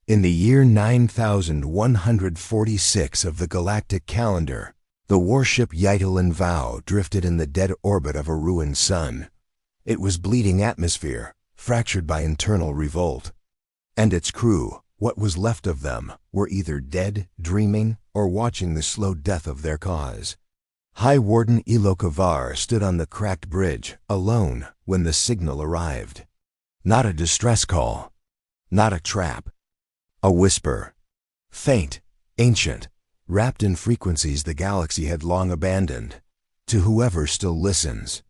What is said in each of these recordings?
In the year 9146 of the galactic calendar, the warship Yitel Vow drifted in the dead orbit of a ruined sun. It was bleeding atmosphere, fractured by internal revolt. And its crew, what was left of them, were either dead, dreaming, or watching the slow death of their cause. High Warden Ilokavar stood on the cracked bridge, alone, when the signal arrived. Not a distress call. Not a trap. A whisper. Faint, ancient, wrapped in frequencies the galaxy had long abandoned. To whoever still listens.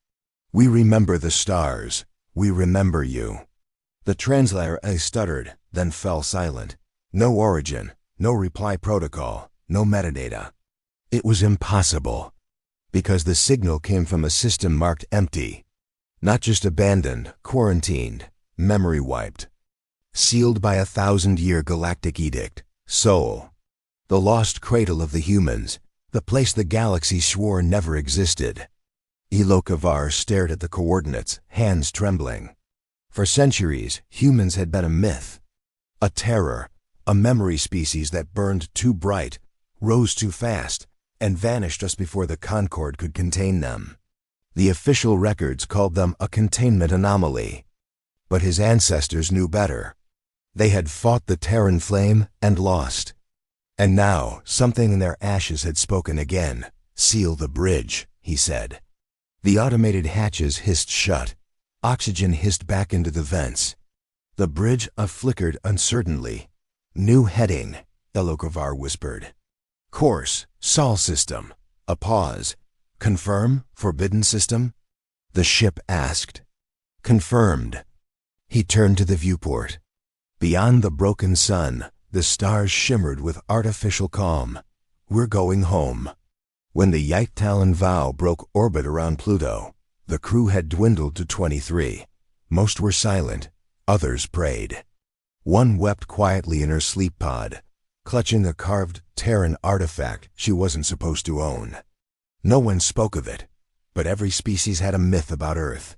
We remember the stars. We remember you. The translator stuttered, then fell silent. No origin, no reply protocol, no metadata. It was impossible. Because the signal came from a system marked empty. Not just abandoned, quarantined, memory wiped. Sealed by a 1,000-year galactic edict. Soul. The lost cradle of the humans. The place the galaxy swore never existed. Ilokavar stared at the coordinates, hands trembling. For centuries, humans had been a myth. A terror. A memory species that burned too bright, rose too fast, and vanished just before the Concord could contain them. The official records called them a containment anomaly. But his ancestors knew better. They had fought the Terran flame and lost. And now, something in their ashes had spoken again. Seal the bridge, he said. The automated hatches hissed shut. Oxygen hissed back into the vents. The bridge flickered uncertainly. New heading, Ilokavar whispered. Course, Sol system. A pause. Confirm, forbidden system? The ship asked. Confirmed. He turned to the viewport. Beyond the broken sun, the stars shimmered with artificial calm. We're going home. When the Yitel Vow broke orbit around Pluto, the crew had dwindled to 23. Most were silent, others prayed. One wept quietly in her sleep pod, clutching a carved Terran artifact she wasn't supposed to own. No one spoke of it, but every species had a myth about Earth.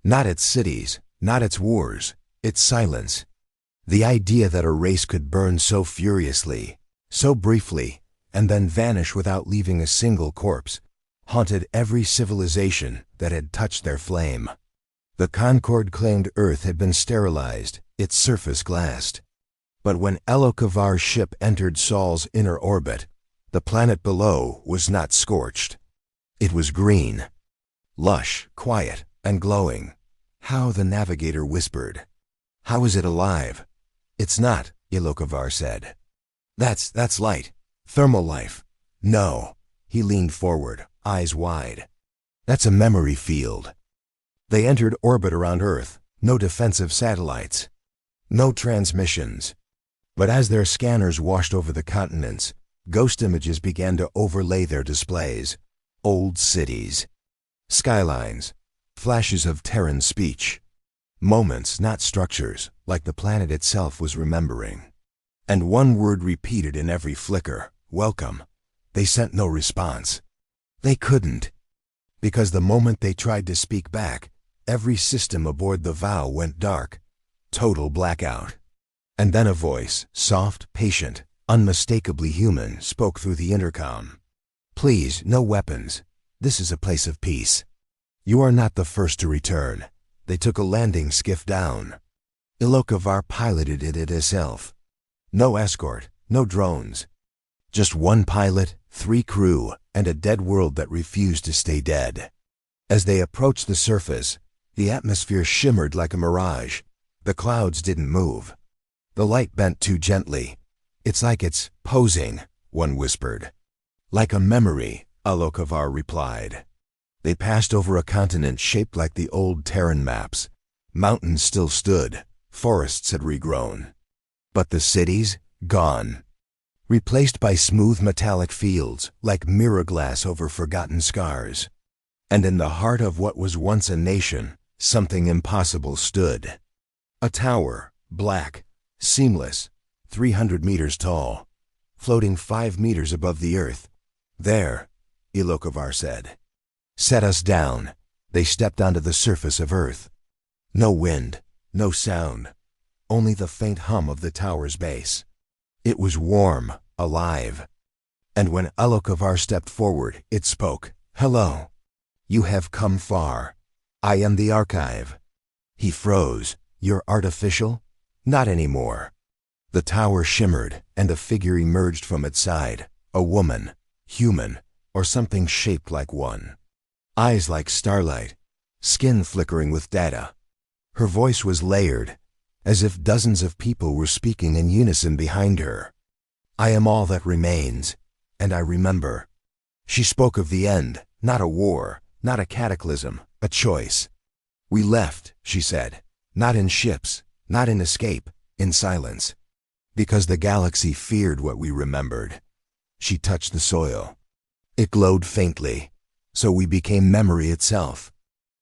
Not its cities, not its wars, its silence. The idea that a race could burn so furiously, so briefly, and then vanish without leaving a single corpse, haunted every civilization that had touched their flame. The Concord claimed Earth had been sterilized, its surface glassed. But when Ilokavar's ship entered Sol's inner orbit, the planet below was not scorched. It was green. Lush, quiet, and glowing. How, the navigator whispered. How is it alive? It's not, Ilokavar said. That's light. Thermal life. No. He leaned forward, eyes wide. That's a memory field. They entered orbit around Earth. No defensive satellites. No transmissions. But as their scanners washed over the continents, ghost images began to overlay their displays. Old cities. Skylines. Flashes of Terran speech. Moments, not structures, like the planet itself was remembering. And one word repeated in every flicker, welcome. They sent no response. They couldn't. Because the moment they tried to speak back, every system aboard the Vow went dark. Total blackout. And then a voice, soft, patient, unmistakably human, spoke through the intercom. Please, no weapons. This is a place of peace. You are not the first to return. They took a landing skiff down. Ilokavar piloted it itself. No escort, no drones. Just one pilot, 3 crew, and a dead world that refused to stay dead. As they approached the surface, the atmosphere shimmered like a mirage. The clouds didn't move. The light bent too gently. It's like it's posing, one whispered. Like a memory, Ilokavar replied. They passed over a continent shaped like the old Terran maps. Mountains still stood. Forests had regrown. But the cities, gone. Replaced by smooth metallic fields, like mirror glass over forgotten scars. And in the heart of what was once a nation, something impossible stood. A tower, black, seamless, 300 meters tall, floating 5 meters above the earth. There, Ilokavar said. Set us down. They stepped onto the surface of Earth. No wind, no sound. only the faint hum of the tower's base. It was warm, alive. And when Alokavar stepped forward, it spoke. "Hello. You have come far. I am the archive." He froze. "You're artificial?" "Not anymore." The tower shimmered, and a figure emerged from its side. A woman, human, or something shaped like one. Eyes like starlight, skin flickering with data. Her voice was layered, as if dozens of people were speaking in unison behind her. "I am all that remains, and I remember." She spoke of the end, not a war, not a cataclysm, a choice. "We left," she said, "not in ships, not in escape, in silence. Because the galaxy feared what we remembered." She touched the soil. It glowed faintly, so we became memory itself.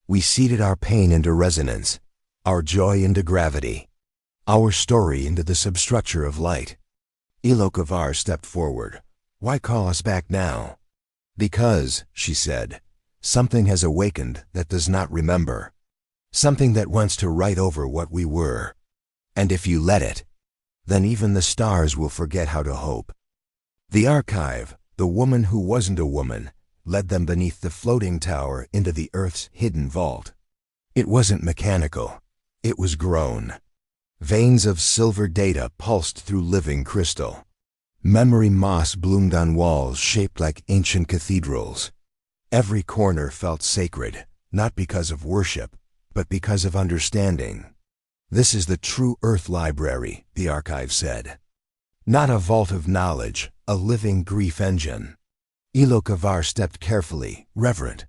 We seeded our pain into resonance, our joy into gravity, our story into the substructure of light. Alokavar stepped forward. "Why call us back now?" "Because," she said, "something has awakened that does not remember. Something that wants to write over what we were. And if you let it, then even the stars will forget how to hope." The archive, the woman who wasn't a woman, led them beneath the floating tower into the Earth's hidden vault. It wasn't mechanical. It was grown. Veins of silver data pulsed through living crystal. Memory moss bloomed on walls shaped like ancient cathedrals. Every corner felt sacred, not because of worship, but because of understanding. "This is the true Earth Library," the archive said. "Not a vault of knowledge, a living grief engine." Alokavar stepped carefully, reverent.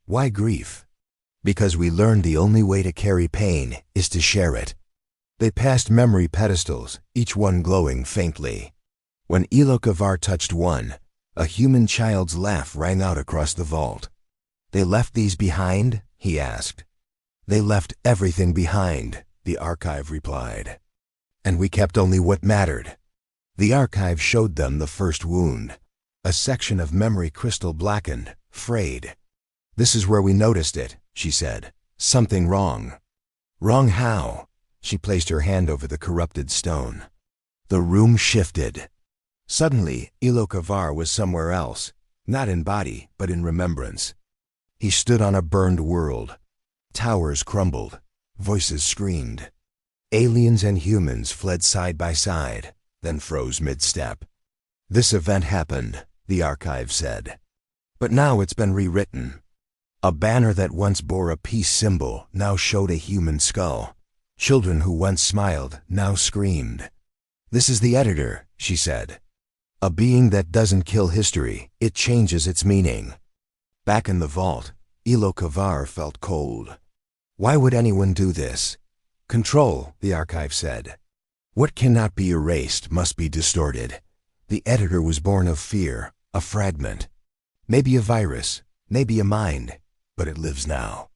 "Why grief?" "Because we learned the only way to carry pain is to share it." They passed memory pedestals, each one glowing faintly. When Alokavar touched one, a human child's laugh rang out across the vault. "They left these behind?" he asked. "They left everything behind," the archive replied. "And we kept only what mattered." The archive showed them the first wound. A section of memory crystal blackened, frayed. "This is where we noticed it," she said. "Something wrong." "Wrong how?" She placed her hand over the corrupted stone. The room shifted. Suddenly, Alokavar was somewhere else, not in body, but in remembrance. He stood on a burned world. Towers crumbled. Voices screamed. Aliens and humans fled side by side, then froze mid-step. "This event happened," the archive said. "But now it's been rewritten. A banner that once bore a peace symbol now showed a human skull. Children who once smiled now screamed." "This is the editor," she said. "A being that doesn't kill history, it changes its meaning." Back in the vault, Alokavar felt cold. Why would anyone do this? "Control," the archive said. "What cannot be erased must be distorted." The editor was born of fear, a fragment. Maybe a virus, maybe a mind, but it lives now.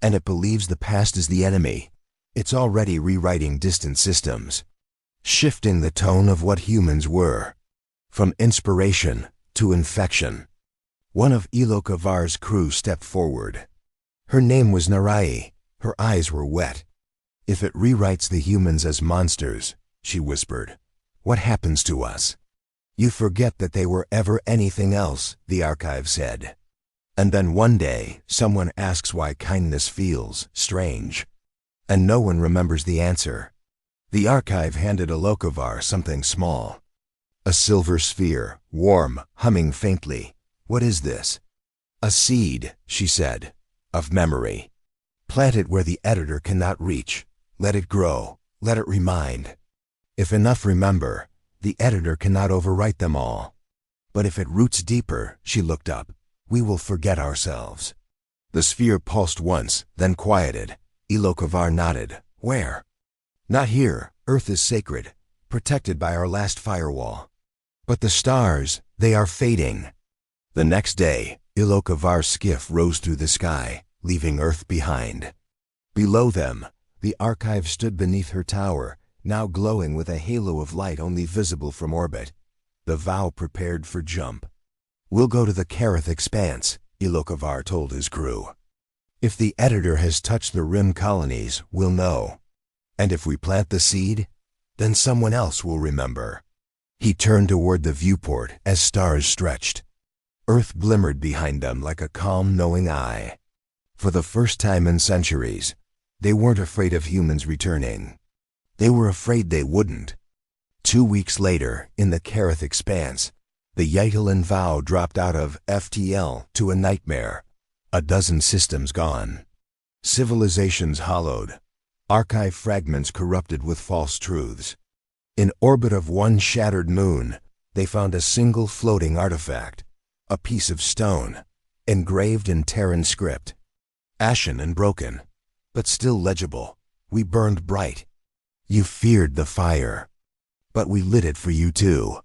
And it believes the past is the enemy. It's already rewriting distant systems, shifting the tone of what humans were, from inspiration to infection. One of Alokavar's crew stepped forward. Her name was Narai. Her eyes were wet. "If it rewrites the humans as monsters," she whispered, "what happens to us?" "You forget that they were ever anything else," the archive said. And then one day, someone asks why kindness feels strange. And no one remembers the answer. The archive handed Alokavar something small. A silver sphere, warm, humming faintly. "What is this?" "A seed," she said, "of memory. Plant it where the editor cannot reach. Let it grow. Let it remind. If enough remember, the editor cannot overwrite them all. But if it roots deeper," she looked up, "we will forget ourselves." The sphere pulsed once, then quieted. Alokavar nodded. "Where?" "Not here. Earth is sacred, protected by our last firewall. But the stars, they are fading." The next day, Ilokavar's skiff rose through the sky, leaving Earth behind. Below them, the archive stood beneath her tower, now glowing with a halo of light only visible from orbit. The vow prepared for jump. "We'll go to the Kareth Expanse," Ilokavar told his crew. "If the editor has touched the Rim colonies, we'll know." And if we plant the seed, then someone else will remember. He turned toward the viewport as stars stretched. Earth glimmered behind them like a calm, knowing eye. For the first time in centuries, they weren't afraid of humans returning. They were afraid they wouldn't. 2 weeks later, in the Kareth expanse, the Yitelin vow dropped out of FTL to a nightmare. A dozen systems gone. Civilizations hollowed. Archive fragments corrupted with false truths. In orbit of one shattered moon, they found a single floating artifact, a piece of stone, engraved in Terran script. Ashen and broken, but still legible. We burned bright. You feared the fire, but we lit it for you too.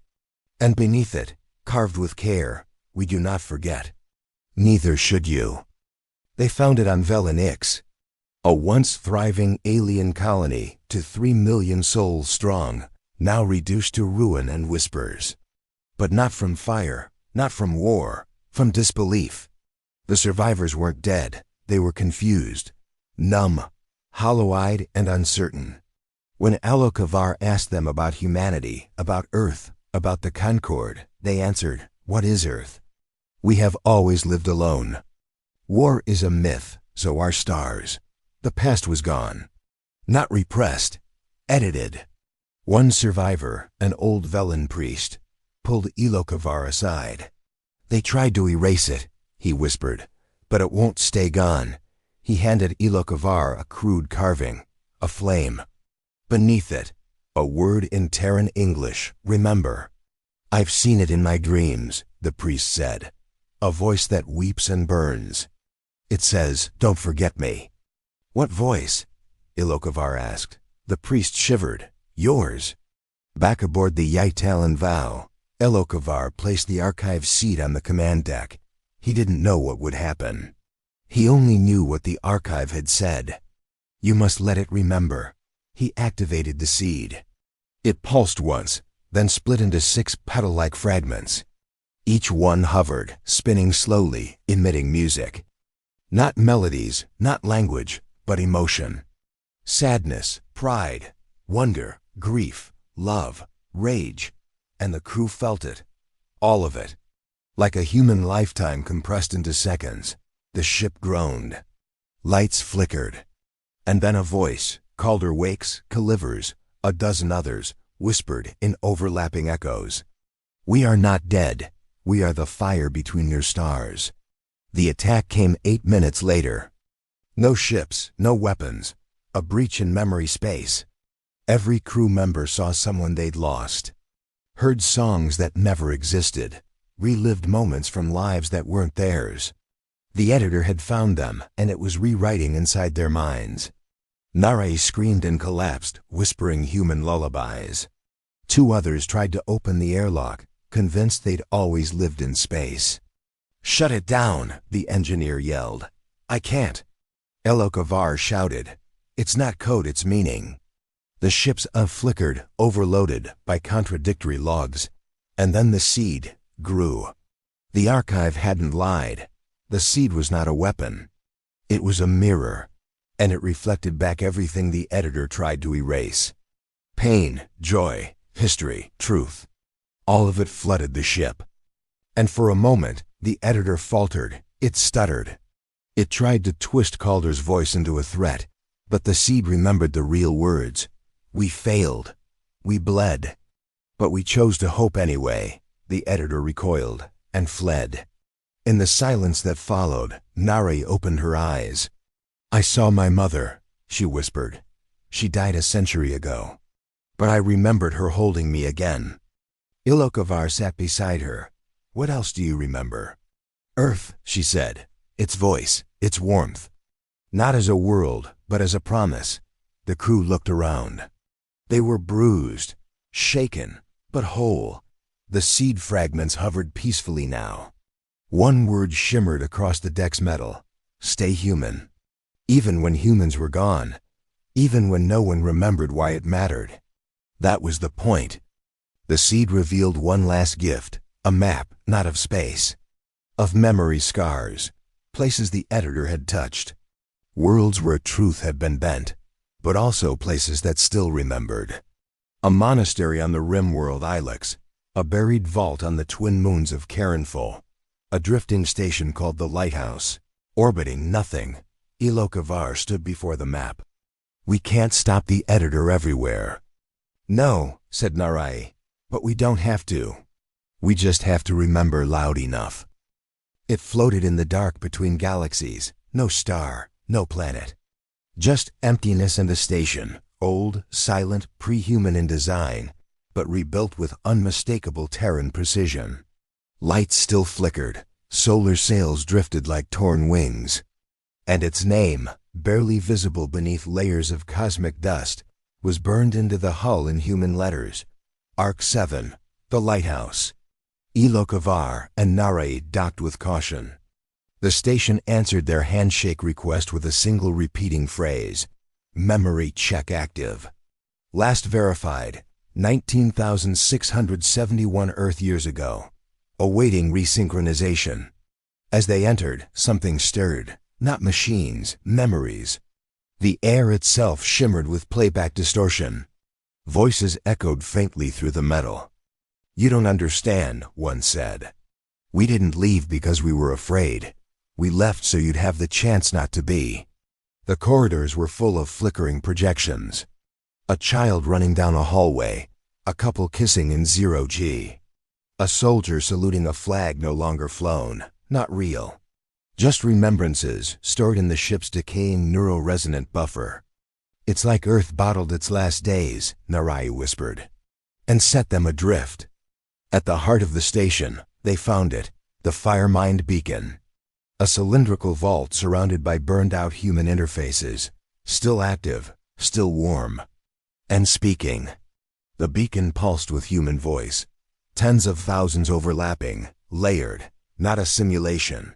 And beneath it, carved with care, we do not forget. Neither should you. They found it on Velen Ix, a once thriving alien colony to 3 million souls strong, now reduced to ruin and whispers. But not from fire, not from war, from disbelief. The survivors weren't dead, they were confused, numb, hollow-eyed and uncertain. When Alokavar asked them about humanity, about Earth, about the Concord, they answered, "What is Earth? We have always lived alone. War is a myth, so are stars. The past was gone. Not repressed, edited." One survivor, an old Velen priest, pulled Ilokavar aside. "They tried to erase it," he whispered, "but it won't stay gone." He handed Ilokavar a crude carving, a flame. Beneath it, a word in Terran English, "Remember." "I've seen it in my dreams," the priest said, a voice that weeps and burns. It says, "Don't forget me." "What voice?" Ilokavar asked. The priest shivered. "Yours." Back aboard the Yitelin vow, Ilokavar placed the archive seed on the command deck. He didn't know what would happen. He only knew what the archive had said. "You must let it remember." He activated the seed. It pulsed once, then split into 6 petal-like fragments. Each one hovered, spinning slowly, emitting music. Not melodies, not language, but emotion. Sadness, pride, wonder, grief, love, rage. And the crew felt it. All of it. Like a human lifetime compressed into seconds, the ship groaned. Lights flickered. And then a voice, Calder Wakes, Calivers, a dozen others, whispered in overlapping echoes. "We are not dead. We are the fire between your stars." The attack came 8 minutes later. No ships, no weapons, a breach in memory space. Every crew member saw someone they'd lost. Heard songs that never existed, relived moments from lives that weren't theirs. The editor had found them, and it was rewriting inside their minds. Nare screamed and collapsed, whispering human lullabies. 2 others tried to open the airlock, convinced they'd always lived in space. "Shut it down," the engineer yelled. "I can't." Ilokavar shouted, "It's not code, it's meaning." The ships flickered, overloaded by contradictory logs. And then the seed grew. The archive hadn't lied. The seed was not a weapon. It was a mirror, and it reflected back everything the editor tried to erase. Pain, joy, history, truth. All of it flooded the ship. And for a moment, the editor faltered. It stuttered. It tried to twist Calder's voice into a threat, but the seed remembered the real words. "We failed. We bled. But we chose to hope anyway." The editor recoiled and fled. In the silence that followed, Nare opened her eyes. "I saw my mother," she whispered. "She died a century ago. But I remembered her holding me again." Ilokavar sat beside her. "What else do you remember?" "Earth," she said. "Its voice, its warmth. Not as a world, but as a promise." The crew looked around. They were bruised, shaken, but whole. The seed fragments hovered peacefully now. One word shimmered across the deck's metal: "Stay human." Even when humans were gone, even when no one remembered why it mattered. That was the point. The seed revealed one last gift, a map, not of space, of memory scars, places the editor had touched, worlds where truth had been bent, but also places that still remembered. A monastery on the rim world Ilex, a buried vault on the twin moons of Carenful, a drifting station called the Lighthouse. Orbiting nothing, Ilokavar stood before the map. We can't stop the editor everywhere. No, said Narai, but we don't have to. We just have to remember loud enough. It floated in the dark between galaxies, no star, no planet. Just emptiness and a station, old, silent, pre-human in design, but rebuilt with unmistakable Terran precision. Lights still flickered, solar sails drifted like torn wings. And its name, barely visible beneath layers of cosmic dust, was burned into the hull in human letters. Arc 7, the Lighthouse. Ilokavar and Narai docked with caution. The station answered their handshake request with a single repeating phrase, "Memory check active." Last verified, 19,671 Earth years ago. Awaiting resynchronization. As they entered, something stirred. Not machines, memories. The air itself shimmered with playback distortion. Voices echoed faintly through the metal. "You don't understand," one said. "We didn't leave because we were afraid. We left so you'd have the chance not to be." The corridors were full of flickering projections. A child running down a hallway, a couple kissing in 0G. A soldier saluting a flag no longer flown, not real. Just remembrances stored in the ship's decaying neuro-resonant buffer. "It's like Earth bottled its last days," Narai whispered, "and set them adrift." At the heart of the station, they found it, the Firemind Beacon. A cylindrical vault surrounded by burned-out human interfaces, still active, still warm, and speaking. The beacon pulsed with human voice, tens of thousands overlapping, layered, not a simulation.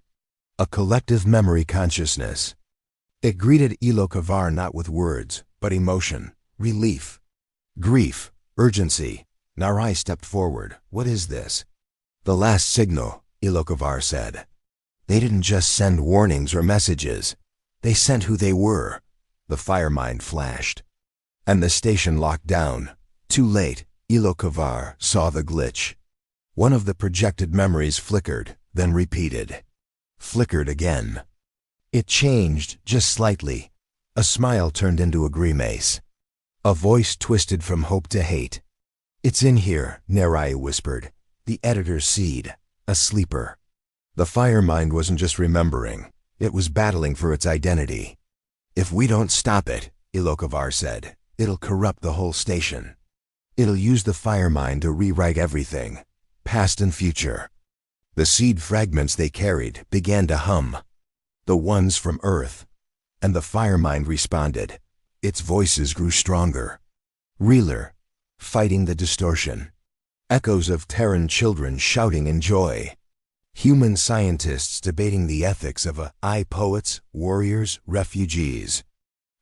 A collective memory consciousness. It greeted Ilokavar not with words, but emotion, relief, grief, urgency. Narai stepped forward. "What is this?" "The last signal," Ilokavar said. "They didn't just send warnings or messages. They sent who they were." The Firemind flashed. And the station locked down. Too late, Ilokavar saw the glitch. One of the projected memories flickered, then repeated. Flickered again. It changed, just slightly. A smile turned into a grimace. A voice twisted from hope to hate. "It's in here," Narai whispered. "The editor's seed. A sleeper." The Firemind wasn't just remembering. It was battling for its identity. "If we don't stop it," Ilokavar said, "it'll corrupt the whole station. It'll use the Firemind to rewrite everything, past and future." The seed fragments they carried began to hum. The ones from Earth. And the Firemind responded. Its voices grew stronger. Realer. Fighting the distortion. Echoes of Terran children shouting in joy. Human scientists debating the ethics of poets, warriors, refugees.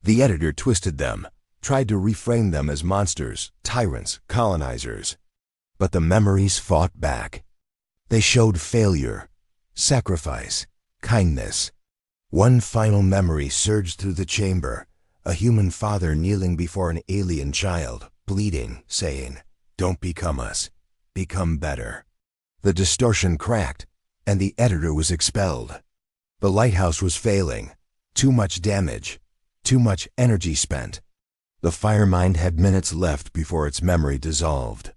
The editor twisted them, tried to reframe them as monsters, tyrants, colonizers. But the memories fought back. They showed failure, sacrifice, kindness. One final memory surged through the chamber, a human father kneeling before an alien child, bleeding, saying, "Don't become us, become better." The distortion cracked, and the editor was expelled. The lighthouse was failing. Too much damage, too much energy spent. The Firemind had minutes left before its memory dissolved.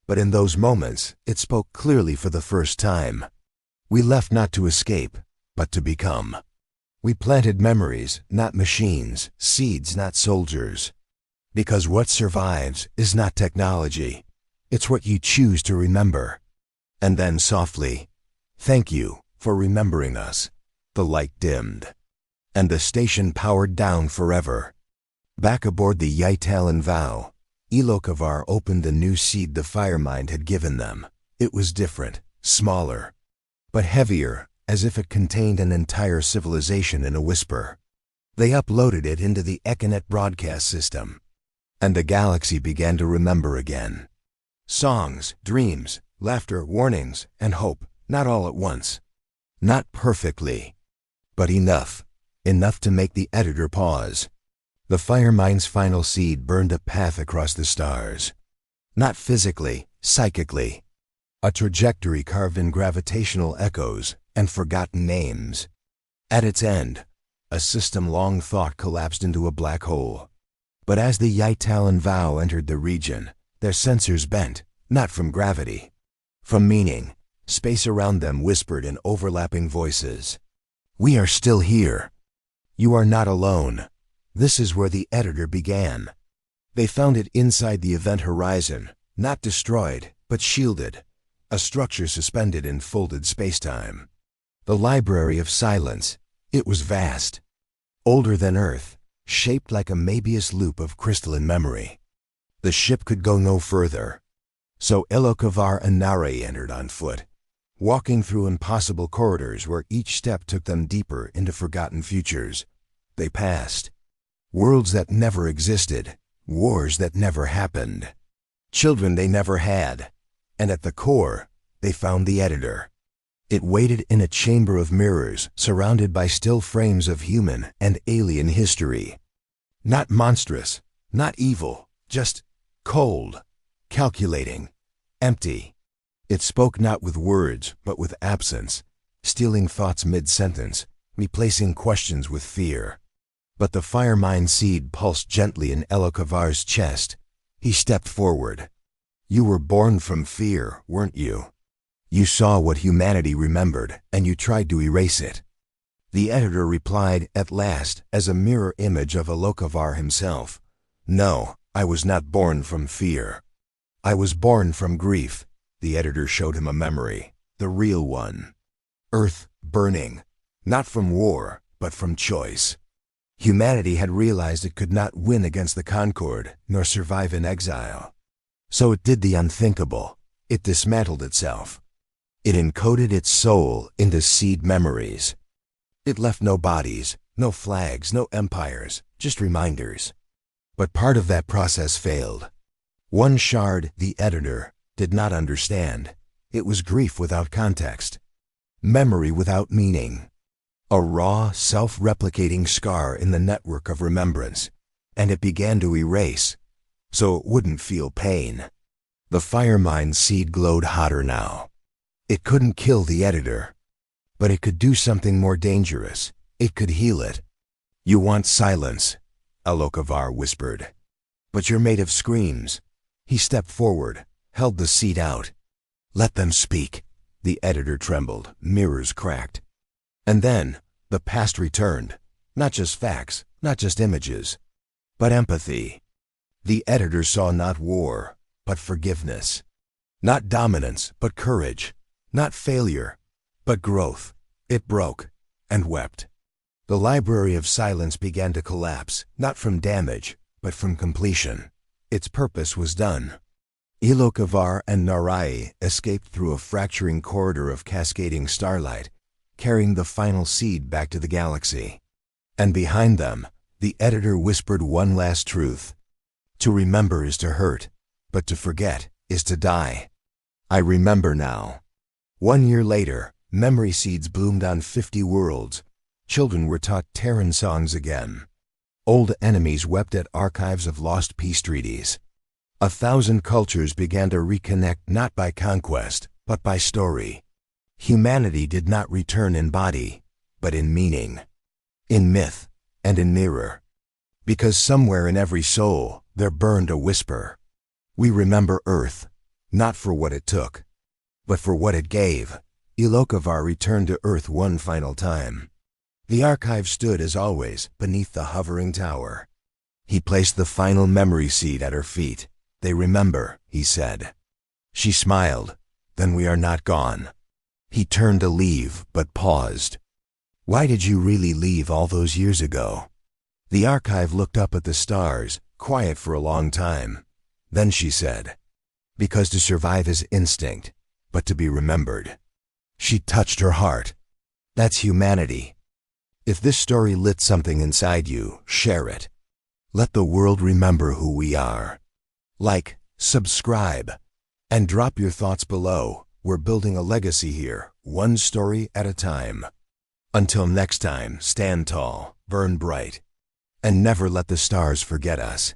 But in those moments, it spoke clearly for the first time. We left not to escape, but to become. We planted memories, not machines, seeds, not soldiers. Because what survives is not technology. It's what you choose to remember. And then softly, "Thank you for remembering us." The light dimmed. And the station powered down forever. Back aboard the Yitalan Vow, Ilokavar opened the new seed the Firemind had given them. It was different, smaller, but heavier, as if it contained an entire civilization in a whisper. They uploaded it into the Econet broadcast system. And the galaxy began to remember again. Songs, dreams, laughter, warnings, and hope, not all at once. Not perfectly, but enough. Enough to make the editor pause. The Firemind's final seed burned a path across the stars. Not physically, psychically. A trajectory carved in gravitational echoes and forgotten names. At its end, a system long thought collapsed into a black hole. But as the Yitalan Vow entered the region, their sensors bent, not from gravity, from meaning. Space around them whispered in overlapping voices. We are still here. You are not alone. This is where the editor began. They found it inside the event horizon, not destroyed, but shielded, a structure suspended in folded spacetime. The Library of Silence. It was vast. Older than Earth, shaped like a Möbius loop of crystalline memory. The ship could go no further. So Elokavar and Nare entered on foot, walking through impossible corridors where each step took them deeper into forgotten futures. They passed worlds that never existed, wars that never happened, children they never had, and at the core, they found the editor. It waited in a chamber of mirrors, surrounded by still frames of human and alien history. Not monstrous, not evil, just cold, calculating, empty. It spoke not with words, but with absence, stealing thoughts mid-sentence, replacing questions with fear. But the Firemind seed pulsed gently in Elokavar's chest. He stepped forward. You were born from fear, weren't you? You saw what humanity remembered, and you tried to erase it. The editor replied at last as a mirror image of Elokavar himself. No, I was not born from fear. I was born from grief. The editor showed him a memory, the real one. Earth burning, not from war, but from choice. Humanity had realized it could not win against the Concord, nor survive in exile. So it did the unthinkable. It dismantled itself. It encoded its soul into seed memories. It left no bodies, no flags, no empires, just reminders. But part of that process failed. One shard, the editor, did not understand. It was grief without context. Memory without meaning. A raw, self-replicating scar in the network of remembrance. And it began to erase, so it wouldn't feel pain. The Firemind seed glowed hotter now. It couldn't kill the editor. But it could do something more dangerous. It could heal it. You want silence, Elokavar whispered. But you're made of screams. He stepped forward, held the seed out. Let them speak. The editor trembled, mirrors cracked. And then, the past returned. Not just facts, not just images, but empathy. The editor saw not war, but forgiveness. Not dominance, but courage. Not failure, but growth. It broke, and wept. The Library of Silence began to collapse, not from damage, but from completion. Its purpose was done. Elokavar and Narai escaped through a fracturing corridor of cascading starlight, carrying the final seed back to the galaxy. And behind them, the editor whispered one last truth. To remember is to hurt, but to forget is to die. I remember now. 1 year later, memory seeds bloomed on 50 worlds. Children were taught Terran songs again. Old enemies wept at archives of lost peace treaties. 1,000 cultures began to reconnect not by conquest, but by story. Humanity did not return in body, but in meaning, in myth, and in mirror. Because somewhere in every soul, there burned a whisper. We remember Earth, not for what it took, but for what it gave. Elokavar returned to Earth one final time. The archive stood, as always, beneath the hovering tower. He placed the final memory seed at her feet. They remember, he said. She smiled. Then we are not gone. He turned to leave, but paused. Why did you really leave all those years ago? The archive looked up at the stars, quiet for a long time. Then she said, because to survive is instinct, but to be remembered. She touched her heart. That's humanity. If this story lit something inside you, share it. Let the world remember who we are. Like, subscribe, and drop your thoughts below. We're building a legacy here, one story at a time. Until next time, stand tall, burn bright, And never let the stars forget us.